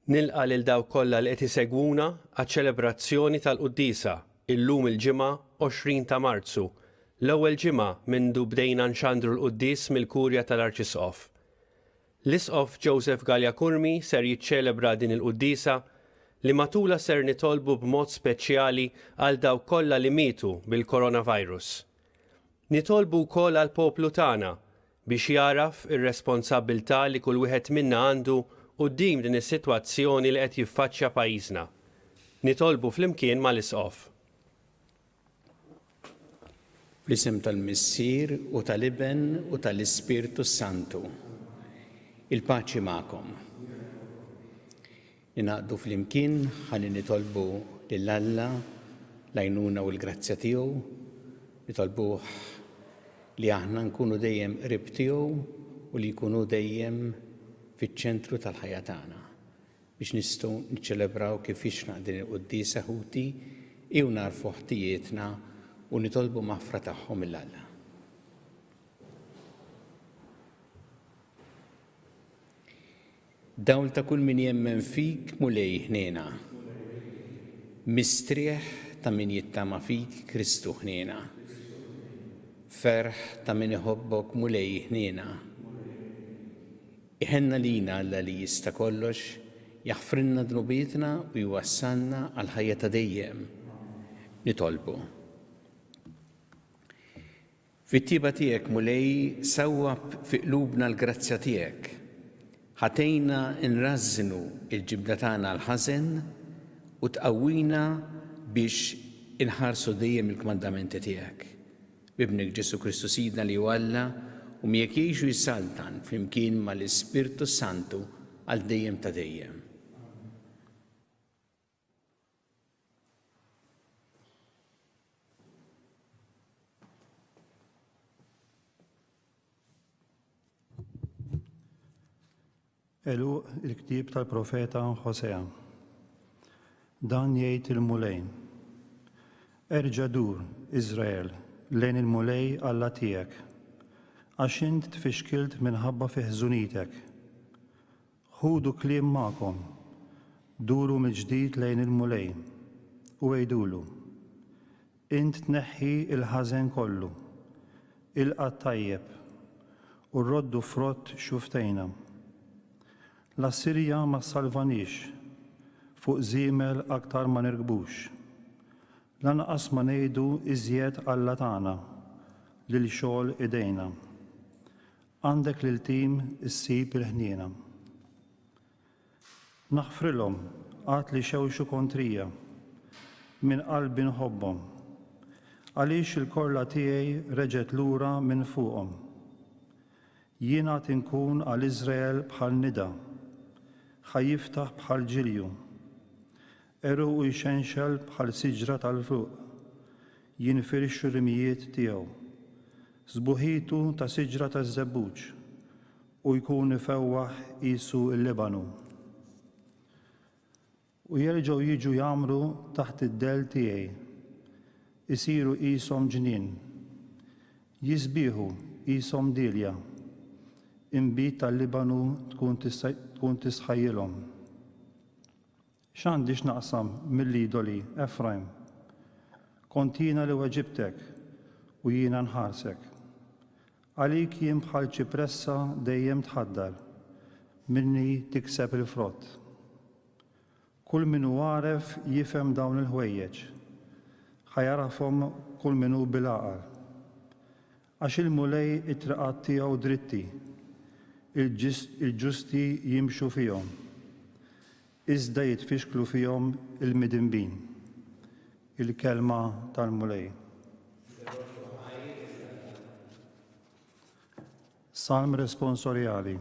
Nilqa' lil dawk kollha li qed isegwuna għaċ-ċelebrazzjoni tal-Qudiesa illum il-ġimgħa 20 ta' Marzu, l-ewwel ġimgħa mindu bdejna nxandru l-Qudies mill-Kurja tal-Arċisqof. L-Isqof Joseph Gallia Kurmi ser jiċċelebra din il-Qudiesa li matula ser nitolbu b'mod speċjali għal dawk kollha li mietu bil-coronavirus. Nitolbu wkoll għall poplu tagħna biex jaraf ir-responsabbiltà li kull wieħed minna għandu quddiem din is-sitwazzjoni li qed jiffaċċja pajjiżna. Nitolbu flimkien mal-Isqof. Fl-isem tal-Missier u tal-Iben u tal-Ispirtu Santu. Il-paċi magħkom. Ninaqdu flimkien ħalli nitolbu lill-Alla l-għajnuna u l-grazzja tiegħu, nitolbuh li aħna nkunu dejjem qrib tiegħu u li jkunu dejjem fiċ-ċentru tal-ħajja tagħna biex nistgħu niċċelebraw kif ixnaq din il-Qudiesa ħuti u narfu ħtijietna u nitolbu maħfra tagħhom mill-Alla. Dawl ta' kull min jemmen fik mulej ħniena. Mistrieħ ta' min jittama fik Kristu ħniena. Ferħ ta' min iħobbok mulej ħniena. Iħenna lina Alla li jista' kollox, jaħfrinna dnubietna u jwassalna għal ħajja ta' dejjem. Nitolbu. Fit-tiba tiegħek mulej sawwab fi qlubna l-grazzja tiegħek. Ħatejna nrażżinu l-ġibda tagħna l-ħażen u tqawwina biex inħarsu dejjem il-kmandamenti tiegħek. Bibnek Ġesu Kristu Sidna li huwa Alla u miegħek jgħixu jissaltan flimkien mal-Ispirtu Santu għal dejjem ta' dejjem. Eluq il-ktieb tal-profeta Ħosea. Dan jgħid il-mulej. Erġa' dur, Iżrael, lejn il-mulej Alla tiegħek, għax int tfixkilt minħabba fi ħżunitek. Ħudu kliem magħkom, duru mill-ġdid lejn il-mulej u għejdulu. Int tneħħi il-ħażen kollu, ilqa' tajjeb u rroddu frott xuftejna. L-Assirja ma salvanix, fuq żiemel aktar ma nirkbux. Lanqas ma ngħidu iżjed Alla tagħna lil xogħol idejna. Għandek lil tim issib il-ħniena. Naħfrilhom qatt li xewxu kontrija, minn qalbi nħobbhom. Għaliex il-korla tiegħi reġgħet lura minn fuqhom. Jiena tinkun għal Iżrael bħal nida, ħajjiftaħ bħal ġilju, eru u jxenxel bħal siġra tal-fuq, jinfirixxu rimijiet tiegħu, żbuħitu ta' siġra ta' żebbuġ u jkun ifewwaħ qisu l-Libanu. U jerġgħu jiġu jagħmlu taħt id-del tiegħi, isiru qishom ġnien, jisbieħu qishom dilja, imbit tal-Libanu tkun tisħajjilhom. X'għandix naqsam mill-idoli, Efraim? Kont jiena li weġibtek u jiena nħarsek. Għalik jien bħal ċipressa dejjem tħaddar, minni tikseb il-frott. Kull min hu għaref jifhem dawn il-ħwejjeġ, ħajarafhom kull min hu bil-għaqal. Għax il-mulej it-triqat tiegħu dritti, il-ġusti jimxu fihom, iżda jitfixklu fihom il-midinbin. Il-kelma tal-mulej. Salm responsorjali.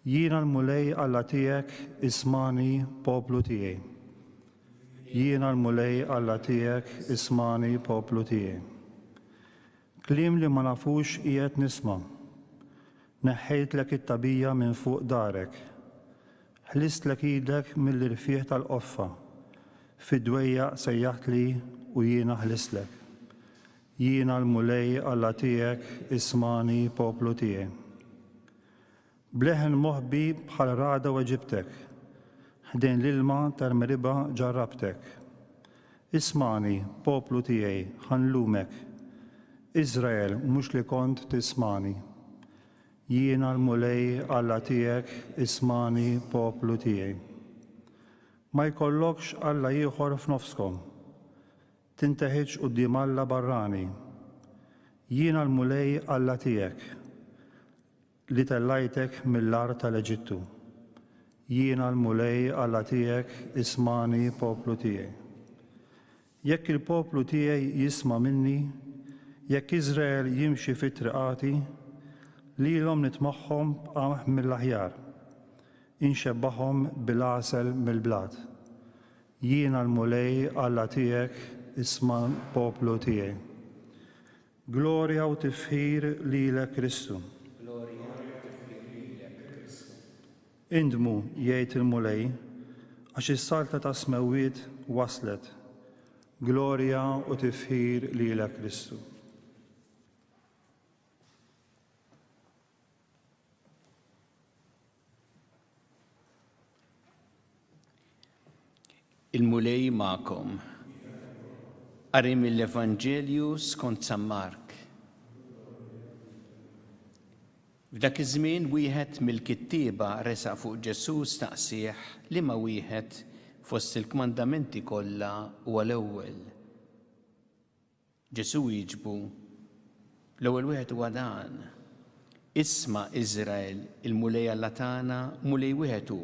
Jiena l-mulej Alla tiegħek ismani poplu tiegħi. Jiena l-mulej Alla tiegħek ismani poplu tiegħi. Kliem li ma nafux qiegħed nisma'. Neħħejtlek it-tabija minn fuq darek. Ħlistlek idek mill-irfieħ tal-qoffa. Fid-dwejjaq sejjaħt li u jiena ħlislek. Jiena l-mulej Alla tiegħek ismani poplu tiegħi. Bleħen moħbi bħal rada weġibtek, ħdejn l-ilma tal-meriba ġarrabtek. Ismani, poplu tiegħi, ħanlumek. Iżrael, mhux li kont tismani. Jiena l-mulej Alla tiegħek, ismani, poplu tiegħi. Ma jkollokx Alla ieħor f'nofskom. Tinteħiġ quddiem Alla barrani. Jiena l-mulej Alla tiegħek li tellajtek mill-art tal-Eġittu. Jiena l-mulej Alla tiegħek, ismani, poplu tiegħi. Jekk il-poplu tiegħi jisma' minni, jekk Iżrael jimxi fit-triqati, lilhom nitmagħhom b'qamħ mill-aħjar, inxebbaħhom bil-għasel mill-blad. Jiena l-mulej Alla tiegħek, isma' poplu tiegħi. Glorja u tifħir lilek Kristu. Indmu jgħid il-mulej, għax is-salta ta' smewiet waslet. Glorja u tifħir lilek Kristu. Il-mulej ma'kom. Qari mill-Evanġelju skont San Mark. F'dak iż-żmien wieħed mill-kittieba resaq fuq Ġesu staqsih liema wieħed fost il-kmandamenti kollha huwa l-ewwel. Ġesu jieġbu, l-ewwel wieħed huwa dan. Isma' Iżrael, il-mulej Alla tagħna mulej wieħed hu.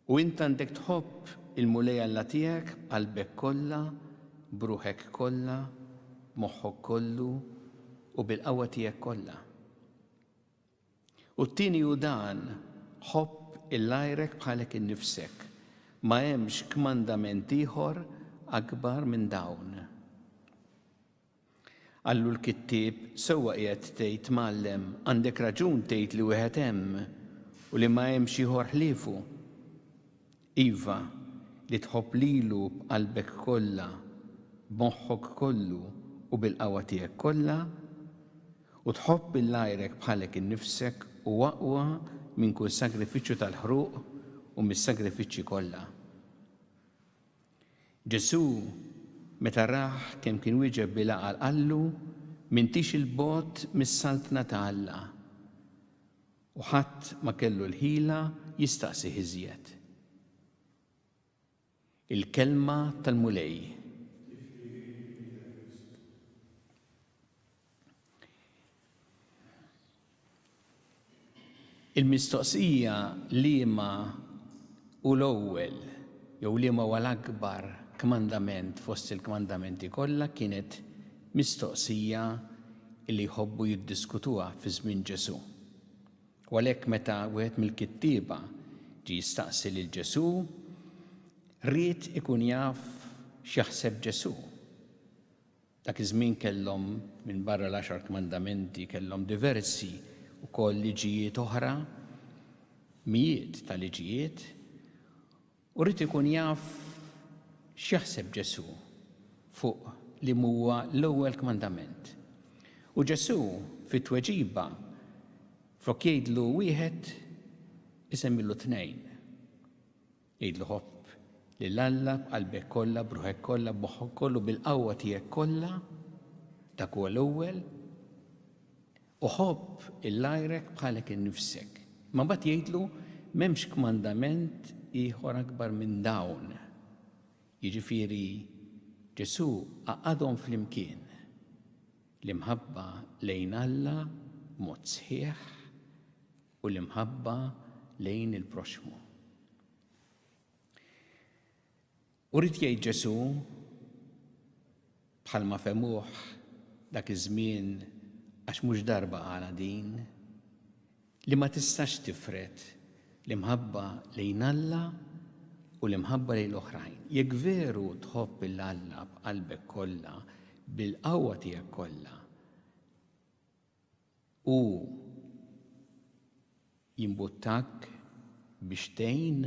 U int għandek tħobb il-mulej Alla tiegħek qalbek kollha, bruħek kollha, moħħok kollu u bil-qawwa tiegħek kollha. U t-tieni hu dan, ħobb il-lajrek bħalek innifsek. Ma hemmx kmandament ieħor akbar minn dawn. Allu l-kittieb sewwa qiegħed tgħid Mgħallem għandek raġun tgħid li wieħed hemm u li ma hemmx ieħor ħliefu. Iva, li tħobb lilu b'qalbek kollha, b'moħħok kollu u bil-qawwa tiegħek kollha u tħobb il-lajrek bħalek innifsek u aqwa minn kull sagrifiċċju tal-ħruq u mis-sagrifiċċji kollha. Ġesu meta raħ kemm kien wieġeb bil-għaqal qallu m'intix il-bogħod mis-saltna ta' Alla u ħadd ma kellu l-ħila jistaqsi iżjed. Il-kelma tal-mulej. Il-mistoqsija liema u l-ewwel jew liema huwa l-akbar kmandament fost il-kmandamenti kollha kienet mistoqsija li jħobbu jiddiskutuha fi żmien Ġesu. U għalhekk meta wieħed mill-kittieba ġie jistaqsi lil Ġesu, ried ikun jaf x'jaħseb Ġesu. Dak iż-żmien kellhom minn barra l-10 kmandamenti kellhom diversi ukoll liġijiet oħra, mijiet ta' liġijiet, u rrid ikun jaf x'jaħseb Ġesu fuq li huwa l-ewwel kmandament. U Ġesu fit-tweġiba flok jgħidlu wieħed isemmillu tnejn. Jgħidlu ħobb lil Alla b'qalbek kollha, bruħek kollha, b'moħħok kollu, bil-qawwa tiegħek kollha, dak huwa l-ewwel. U ħobb il-lajrek bħalek innifsek. Ma mbagħad jgħidlu m'hemmx kmandament ieħor akbar minn dawn. Jiġifieri Ġesu għaqadhom flimkien l-imħabba lejn Alla mod sħiħ u l-imħabba lejn il-proxmu. U rid jgħid Ġesu bħalma femuh dak iż-żmien għax mhux darba għala din li ma tistax tifret l-imħabba lejn Alla u l-imħabba lejn l-oħrajn. Jekk veru tħobb il-Alla b'qalbek kollha, bil-qawwa tiegħek kollha u jimbuttak biex tgħin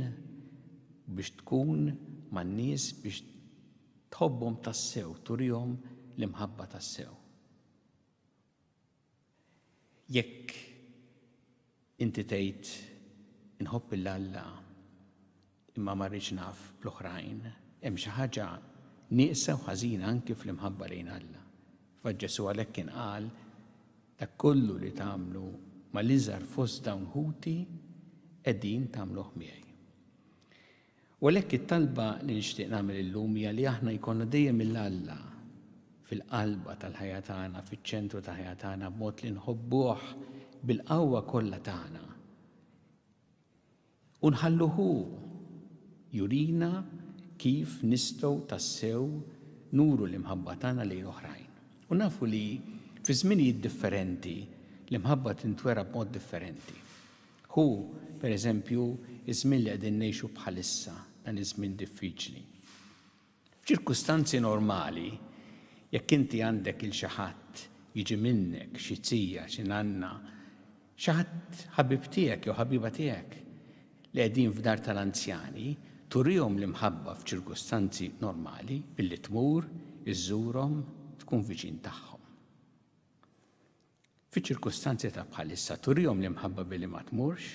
biex tkun man-nies biex tħobbhom tassew, turihom l-imħabba tassew. Jekk inti tgħid inħobb il-Alla imma ma rridx naf l-oħrajn. Hemm xi ħaġa nieqsa u ħażina anke fl-imħabba lejn Alla. Ġesu għalhekk kien qal dak kollu li tagħmlu mal-iżgħar fost dawn ħuti qegħdin tagħmluh miegħi. U għalhekk it-talba li nixtieq nagħmel illum hija li aħna jkollna dejjem il-Alla fil-qalba tal-ħajja tagħna, fiċ-ċentru ta' ħajja tagħna b'mod li nħobbuh bil-qawwa kollha tagħna. U nħalluhu jurina kif nistgħu tassew nuru l-imħabba tagħna lejn oħrajn. U nafu li fi żminijiet differenti l-imħabba tintwera b'mod differenti. Hu, pereżempju, iż-żmien li qegħdin ngħixu bħalissa dan iż-żmien diffiċli. F'ċirkustanzi normali, jekk inti għandek il xi ħadd jiġi minnek xi tzija, xi nanna, xi ħadd ħabib tiegħek jew ħabiba tiegħek li qegħdin f'dar tal-anzjani, turihom l-imħabba f'ċirkustanzi normali billi tmur, iżżurhom, tkun viċin tagħhom. Fiċ-ċirkustanzi ta' bħalissa turihom l-imħabba billi ma tmurx,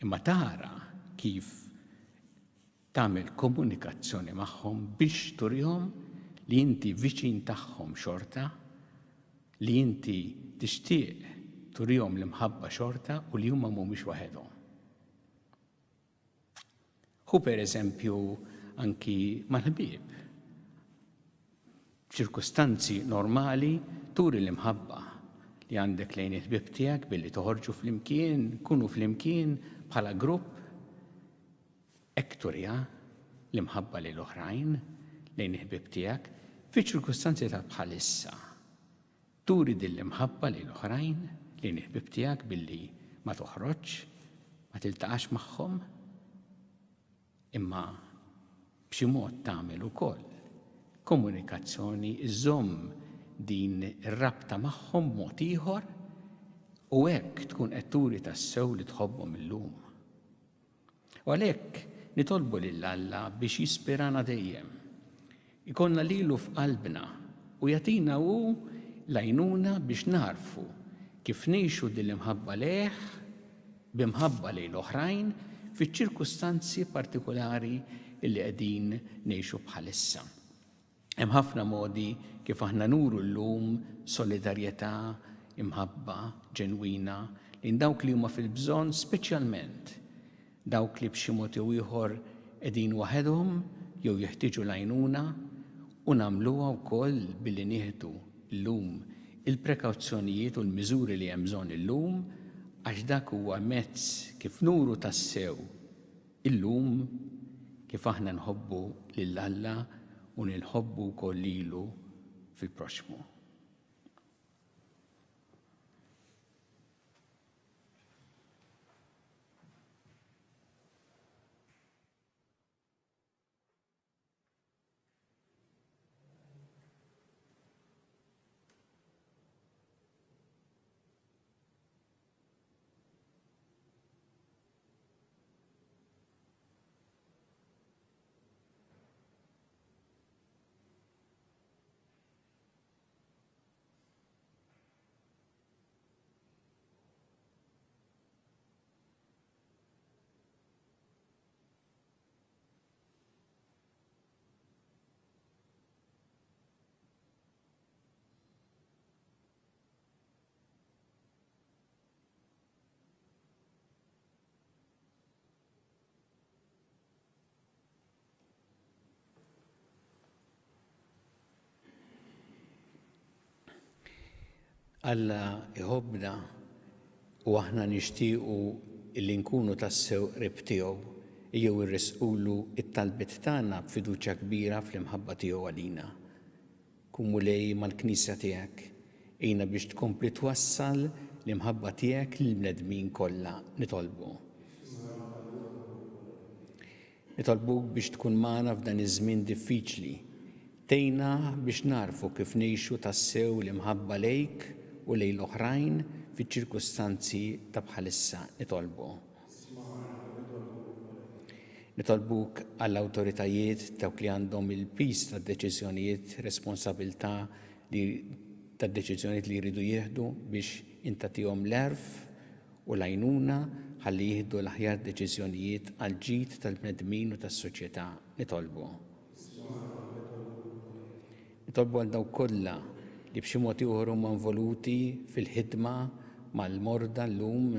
imma tara kif tagħmel komunikazzjoni magħhom biex turihom li inti viċin tagħhom xorta, li inti tixtieq turihom l-imħabba xorta u li huma mhumiex waħedhom. Hu pereżempju anki mal-ħbieb. F'ċirkustanzi normali turi l-imħabba li għandek lejn il-ħbieb tiegħek billi toħorġu flimkien, kunu flimkien bħala grupp, hekk turija l-imħabba lejn l-oħrajn lejn il-ħbieb tiegħek. Fiċ-ċirkustanzi ta' bħalissa turi din l-imħabba lejn l-oħrajn lejn il-ħbieb tiegħek billi ma toħroġ, ma tiltaqax magħhom, imma b'xi mod tagħmel ukoll komunikazzjoni iżomm din ir-rabta magħhom b'mod ieħor u hekk tkun qed turi tassew li tħobbhom illum. U għalhekk nitolbu lil Alla biex jispirana dejjem. Ikollna lilu f'qalbna u jagħtina hu l-għajnuna biex narfu kif ngħixu din l-imħabba lejh b'imħabba lejn l-oħrajn fiċ-ċirkustanzi partikolari li qegħdin ngħixu bħalissa. Hemm ħafna modi kif aħna nuru llum solidarjetà, imħabba ġenwina lejn dawk li huma fil-bżonn, speċjalment dawk li b'xi mod jew ieħor qegħdin waħedhom jew jeħtieġu l-għajnuna u nagħmluha wkoll billi nieħdu llum il-prekawzjonijiet u l-miżuri li hemm bżonn illum għax dak huwa mezz kif nuru tassew illum kif aħna nħobbu lil Alla u nilħobbu wkoll lilu fil-proxmu. Alla iħobbna u aħna nixtiequ illi nkunu tassew qrib tiegħu jew irresqulu it-talbiet tagħna b'fiduċja kbira fl-imħabba tiegħu għalina. Kun mulej mal-Knisja tiegħek ejna biex tkompli twassal l-imħabba tiegħek lill-bnedmin kollha nitolbu. Nitolbuk biex tkun magħna f'dan iż-żmien diffiċli. Tejna biex narfu kif ngħixu tassew l-imħabba lejk u lejn l-oħrajn fiċ-ċirkustanzi ta' bħalissa nitolbu. Nitolbuk għall-awtoritajiet dawk li għandhom il-pis tad-deċiżjonijiet, responsabilità tad-deċiżjonijiet li jridu jieħdu biex intatihom l-erf u lajnuna ħalli jieħdu l-aħjar deċiżjonijiet għal ġid tal-bnedmin u tas-soċjetà. Nitolbu għal dawk kollha li b'xi mod ieħor huma involuti fil-ħidma mal-morda llum,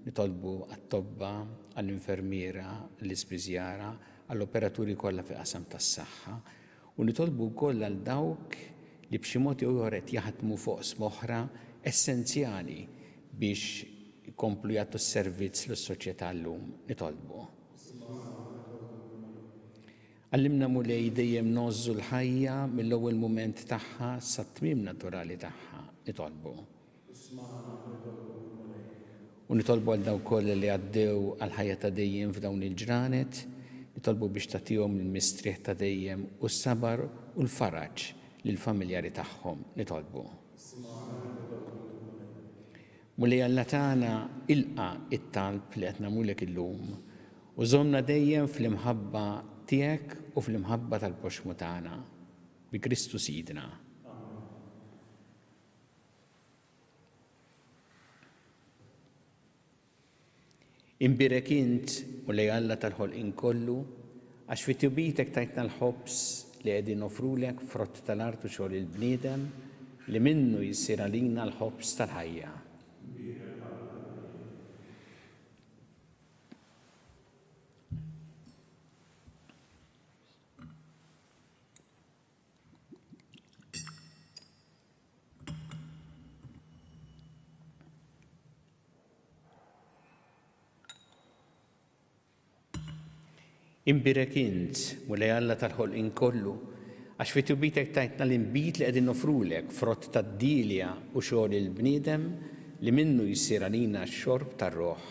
nitolbu għat-tobba, għall-infermiera, l-ispiżjara, għall-operaturi kollha fi qasam tas-saħħa u nitolbu wkoll għal dawk li b'xi mod ieħor qed jaħdmu fuq smoħra essenzjali biex ikomplu jagħtu s-servizz lis-soċjetà llum. Nitolbu. Għallimna Mulej dejjem nożżu l-ħajja mill-ewwel mument tagħha sat-tmiem naturali tagħha. Nitolbu. U nitolbu għal dawk kollha li għaddew għal ħajja ta' dejjem f'dawn il-ġranet, nitolbu biex tagħtihom il-mistrieħ ta' dejjem u s-sabar u l-faraġ lill-familjari tagħhom. Nitolbu. Mulej Alla tagħna ilqa' it-talb li qed nagħmulek illum u żommna dejjem fl-imħabba tiegħek u fl-imħabba tal-poxmu tagħna bi Kristu Sidna. Imbirek int Mulej Alla tal-ħolqien kollu għax fi tibietek tajtna l-ħobs li qegħdin nofrulek frott tal-art u xogħol il-bniedem li minnu jsir għalina l-ħobs tal-ħajja. Imbirek int Mulej Alla tal-ħolqien kollu għax fi tibietek tajtna l-inbit li qegħdin nofrulek frott tad-dilja u xogħol il-bniedem li minnu jsir għalina x-xorb tar-Ruħ.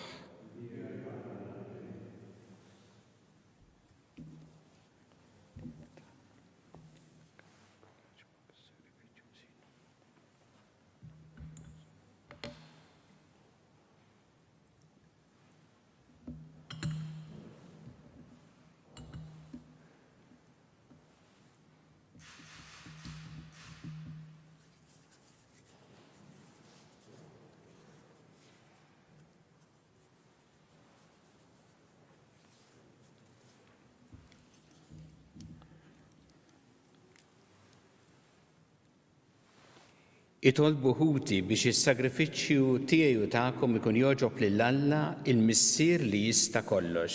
Itolbu ħuti biex is-sagrifiċċju tiegħi u tagħkom ikun jogħġob lil Alla il-Missier li jista' kollox.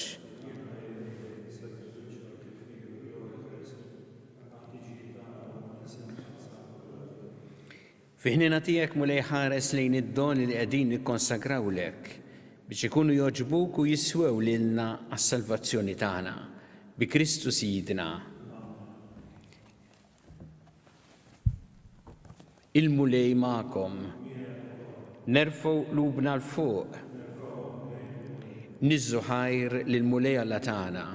Fi ħnina tiegħek Mulej ħares lejn id-doni li qegħdin nikkonsagrawlek biex ikunu jogħġbuk u jiswew lilna għas-salvazzjoni tagħna bi Kristu Sidna. Il-Mulej magħkom, nerfgħu qlubna l fuq, niżżu ħajr lill-Mulej Alla tagħna.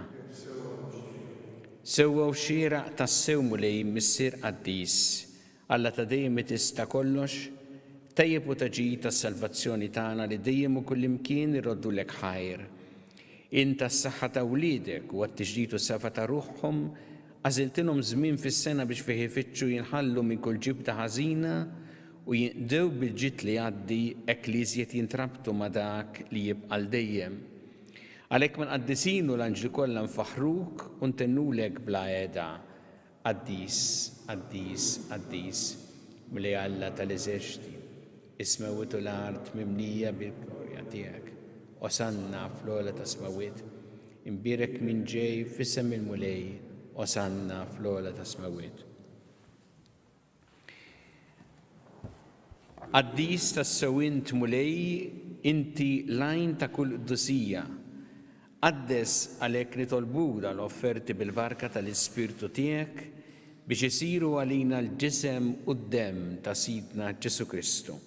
Sewwew xieraq tas-sew Mulej Missier Qaddis, Alla ta' dejjem tista' kollox, tajjeb u taġid tas-salvazzjoni tagħna li dejjem u kullimkien irroddulek ħajr. Inta s-saħħa ta' wliedek u għat-tiġdid u s-safa ta' ruħhom għażiltilhom żmien fis-sena biex fih ifittxu jinħallu minn kull ġibta ħażina u jinqdew bil-ġid li jgħaddi hekk li iżjed jintrabtu ma' dak li jibqa' dejjem. Għalhekk mal-qaddisin u l-anġli kollha nfaħruk u ntennulek bla għeda. Qaddis, Qaddis, Qaddis, Mulej Alla tal-eżerċiti, is-smawiet u l-art mimlija bil-glorja tiegħek. Osanna fl-ogħla ta' smawiet, imbierek minn ġej f'isem il-Mulej. Osanna fl-ogħla ta' smawiet. Qaddis tas-sewwint Mulej, inti lajn ta' kull qdusija. Qaddes għalhekk nitolbuk l-offerti bil-barka tal-Ispirtu tiegħek biex isiru għalina l-ġisem u d-demm ta' Sidna Ġesu Kristu.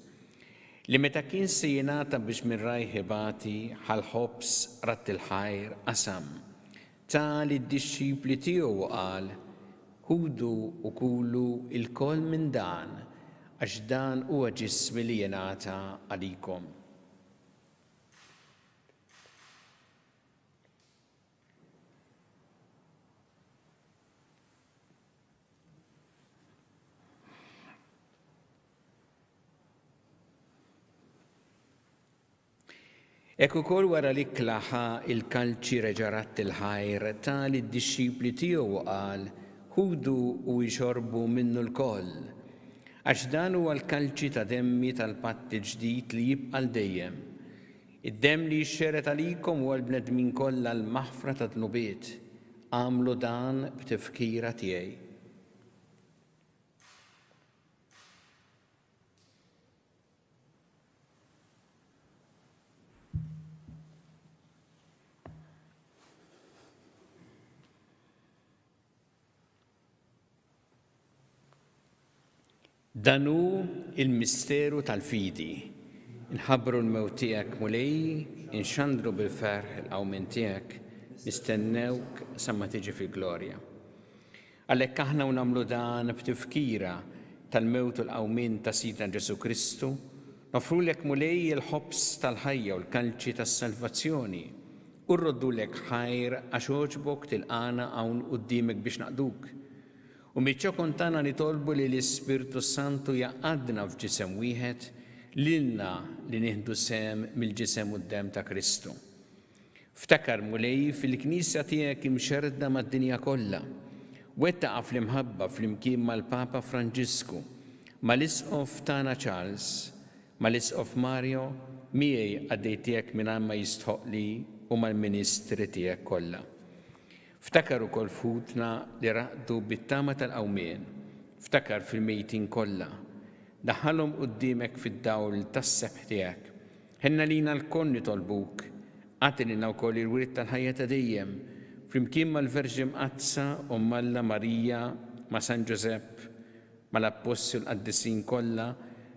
Li meta kien se jingħata biex minn rajħ ibati ħal-ħobs ratt il-ħajr qasam. Ta' li d-disċipli tiegħu qal, ħudu u kulu il-koll minn dan, għax dan huwa ġismi li jingħata għalikom. Ek ukoll wara li klaħa il-kalċi reġarat il-ħajr tal id-disċipli tiegħu u qal ħudu u jxorbu minnu l-koll. Għax dan huwa l-kalċi ta' demmi tal-patt ġdid li jibqa' dejjem. Id-demm li jxxeret għalikom huwa l-bnedmin kollha l-maħfra ta' dnubiet. Għamlu dan b'tifkira tiegħi. Danu il-misteru tal-fidi. Nħabbru l-mewt tiegħek mulej, inxandru bil-ferħ il-qawmin tiegħek, nistennewk sa ma tiġi fi glorja. Għalhekk aħna nagħmlu dan b'tifkira tal-mewt u l-qawmin ta' Sidna Ġesu Kristu, nofrulek mulej il-ħobs tal-ħajja u l-kalċi tas-salvazzjoni, u rroddulek ħajr għax oġbok tilqana hawn quddiemek biex naqduk. U miċċo kontana nitolbu li l-Ispirtu Santu jaqadna f'ġisem wieħed lilna li nieħdu sem mill-ġisem u d-dem ta' Kristu. Ftakar mulej fil-Knisja tiegħek imxerda mad-dinja kollha. Wettaqa fl-imħabba fl-imkien mal-Papa Franġisku, mal-Isqof tagħna Charles, mal-Isqof Mario, miegħi għaddej tiegħek mingħajr ma jistħoqli u mal-Ministri tiegħek kollha. Ftakar ukoll futna li raqdu bit-tama tal-qawmien, ftakar fil-mejtin kollha, daħħalhom quddiemek fid-dawl tas-sebħ tiegħek. Ħenna lina l-koll nitolbuk, għatilna wkoll il-wirid tal-ħajja ta' dejjem, flimkien mal-Verġi Mqazza u Malla Marija, ma' San Ġosepp, mal-Apostol qaddisin kollha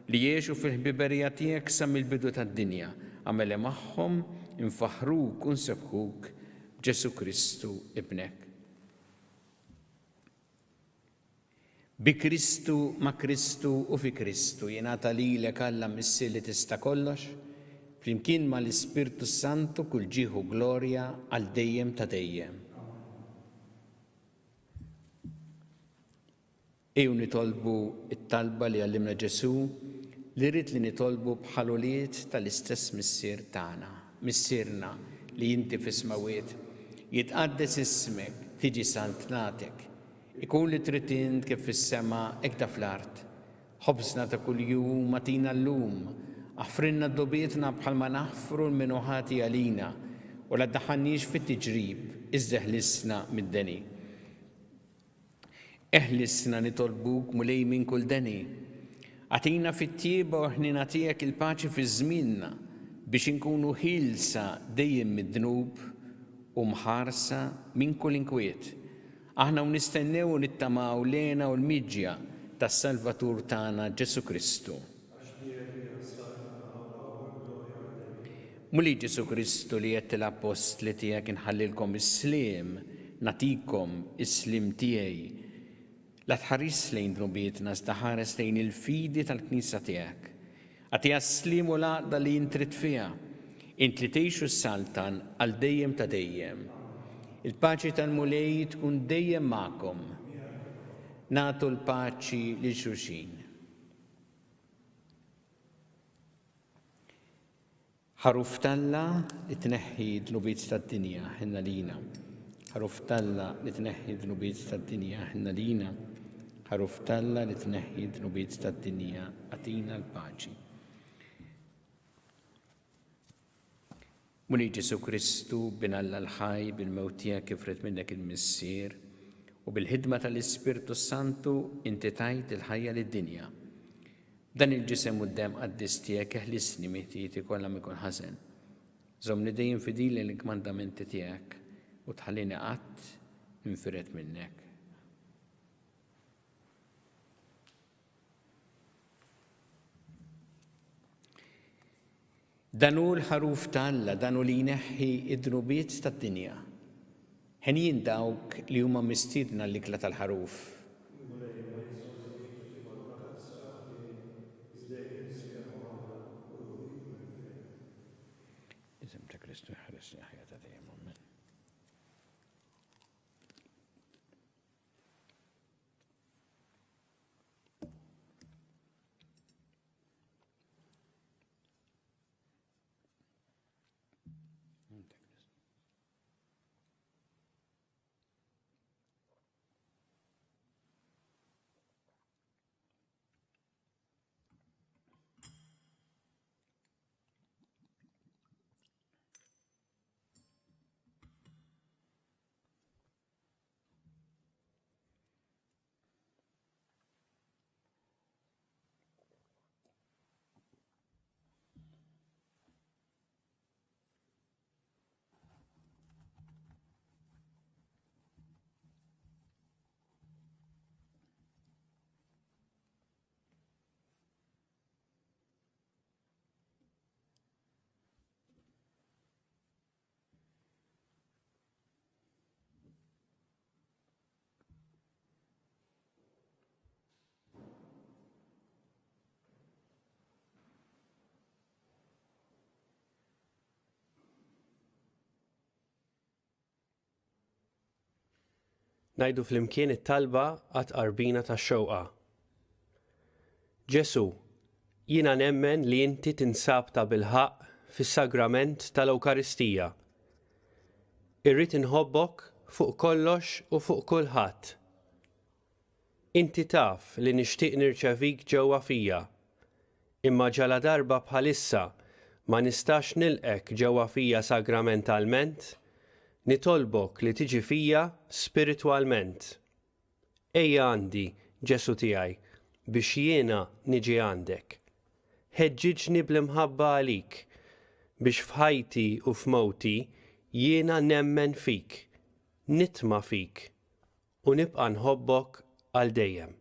li jgħixu fil-ħbiberija tiegħek sa mill-bidu tad-dinja, għamele magħhom infaħruk u nsebħuk Ġesu Kristu ibnek. Bi Kristu, ma' Kristu u fi Kristu jingħata lilek Alla missi li tista' kollox, flimkien mal-Ispirtu Santu kull ġieħu glorja għal dejjem ta' dejjem. Ejju nitolbu it-talba li għallimna Ġesu li rrid li nitolbu bħaluliet tal-istess missier tagħna, missierna li inti fis-smawiet. Jitqaddes ismek, tiġi santnatek, ikun li trid int kif fis-sema hekk ta' fl-art. Ħobżna ta' kuljum matina llum, aħfrinna d-dobietna bħalma naħfru l-minuħati għalina u la ddaħħalniex fit-tiġrib, iżda ħlisna mid-deni. Eħlisna nitolbuk mulej minn kull deni. Għatina fit-tieba u ħnina tiegħek il-paċi fi żmienna biex inkunu ħilsa dejjem mid-dnub u mħarsa minn kull inkwiet. Aħna nistennew u nittamaw lena u l-miġja tas-Salvatur tagħna Ġesu Kristu. Muli Ġesu Kristu li qed l-apostli tiegħek inħallilkom is-sliem, natikom is-slim tiegħi. La tħares lejn drubietna iżda ħares lejn il-fidi tal-Knisja tiegħek. Għatiha s-slim u l-għaqda li jintrid fiha. Int li tgħixu s-saltan għal dejjem ta' dejjem. Il-paċi tal-mulej tkun dejjem magħkom. Nagħtu l-paċi lil xulxin. Ħaruf talla li tneħħi dnubiet tad-dinja ħinna lina. Ħaruf talla li tneħħi dnubiet tad-dinja ħinna lina. Ħaruf talla li tneħħi dnubiet tad-dinja għatina l-paċi. Muni Ġesu Kristu binalla l-ħaj bil-mewt tiegħek kif rid minnek il-missier u bil-ħidma tal-Ispirtu Santu inti tajt il-ħajja lid-dinja. Dan il-ġisem u d-dem qaddis tiegħek eħlisni mitieti kollha mikun ħażen. Żommni dejjem fidili l-kmandamenti tiegħek u tħallini qatt infiret minnek. Danu l-ħaruf Alla, danu li jneħħi id-dnubiet tad-dinja. Ħenjin dawk li huma mistiedna l-ikla tal-ħaruf. Isem ta' Kristu jħaresni ħajja dejjem. Amen. Ngħidu flimkien it-talba għat-qarbina tax-xewqa. Ġesu, jiena nemmen li inti tinsab ta' bilħaq fis-sagrament tal-Ewkaristija. Irrid inħobbok fuq kollox u fuq kulħadd. Inti taf li nixtieq nirċevik ġewwa fija, imma ġala darba bħalissa ma nistax nilqek ġewwa fija sagramentalment, nitolbok li tiġi fija spiritwalment. Ejja għandi, Ġesu tiegħi, biex jiena niġi għandek. Ħeġġiġni bl-imħabba għalik, biex f'ħajti u f'mowti jiena nemmen fik, nitma fik, u nibqa' nħobbok għal dejjem.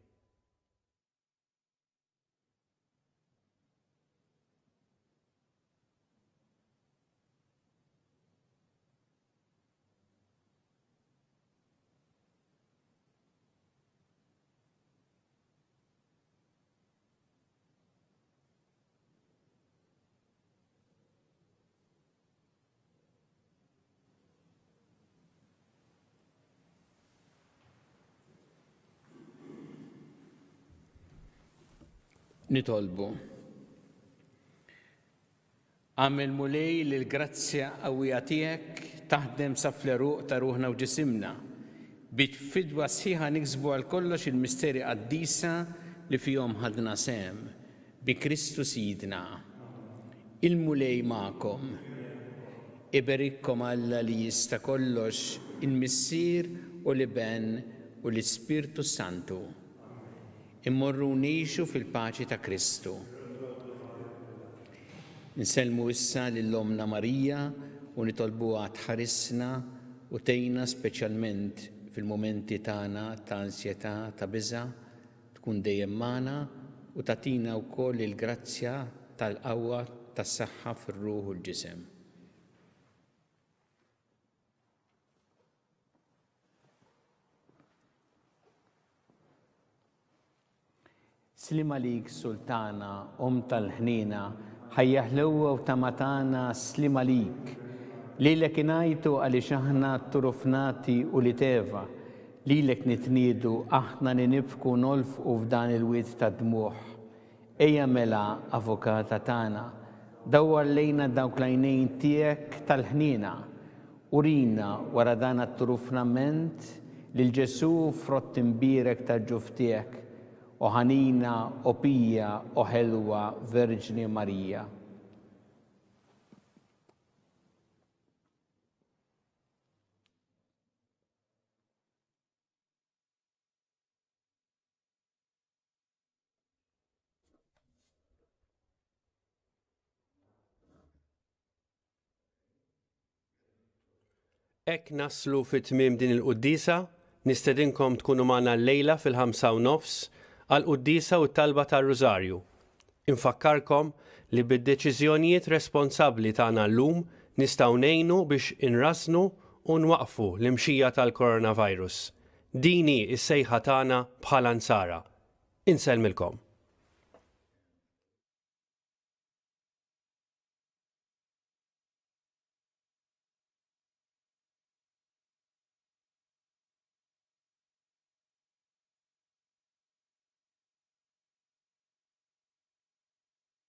Nitolbu. Għamil mulej li l-grazzja qawwija tiegħek taħdem sa fl-eruq ta' ruħna u ġisimna biex fidwa sħiħa niksbu għal kollox il-misteri qaddisa li fihom ħadna sem bi Kristu Sidna. Il-mulej magħkom. Iberikkom Alla li jista' kollox il-Missier u l-Iben u l-Ispirtu Santu. Immorru nixu fil-paċi ta' Kristu. Nselmu issa lill-Omna Marija u nitolbuha tħarisna u tgħinna speċjalment fil-momenti tagħna ta' ansjetà ta' biża' tkun dejjem magħna u tagħtina wkoll il-grazzja tal-qawwa tas-saħħa fir-ruħ u l-ġisem. Slim għalik Sultana, tal-ħnina, ħajja ħlewwa u tamatana slim għalik. Lilek inajtu għaliex aħna turufnati u li teva, lilek nitniedu aħna li nibku nolfqu f'dan il-wid ta' dmuħ. Ejja mela avukata tagħna, dawwar lejna dawk l-għajnejn tiegħek tal-ħnina, urina wara dan at-turufnament lil Ġesu frott imbierek tal-ġuf tiegħek. O ħanina, o pija, o ħelwa, Verġni Marija. Ek naslu fit-tmiem din il-quddisa, nistedinkom tkunu magħna llejla fil-5:30 għal-quddisa u t-talba tar-Rużarju. Infakkarkom li bid-deċiżjonijiet responsabbli tagħna llum nistgħu ngħinu biex inrasnu u nwaqfu l-imxija tal-coronavirus. Din hi s-sejħa tagħna bħala nsara. Insellmilkom.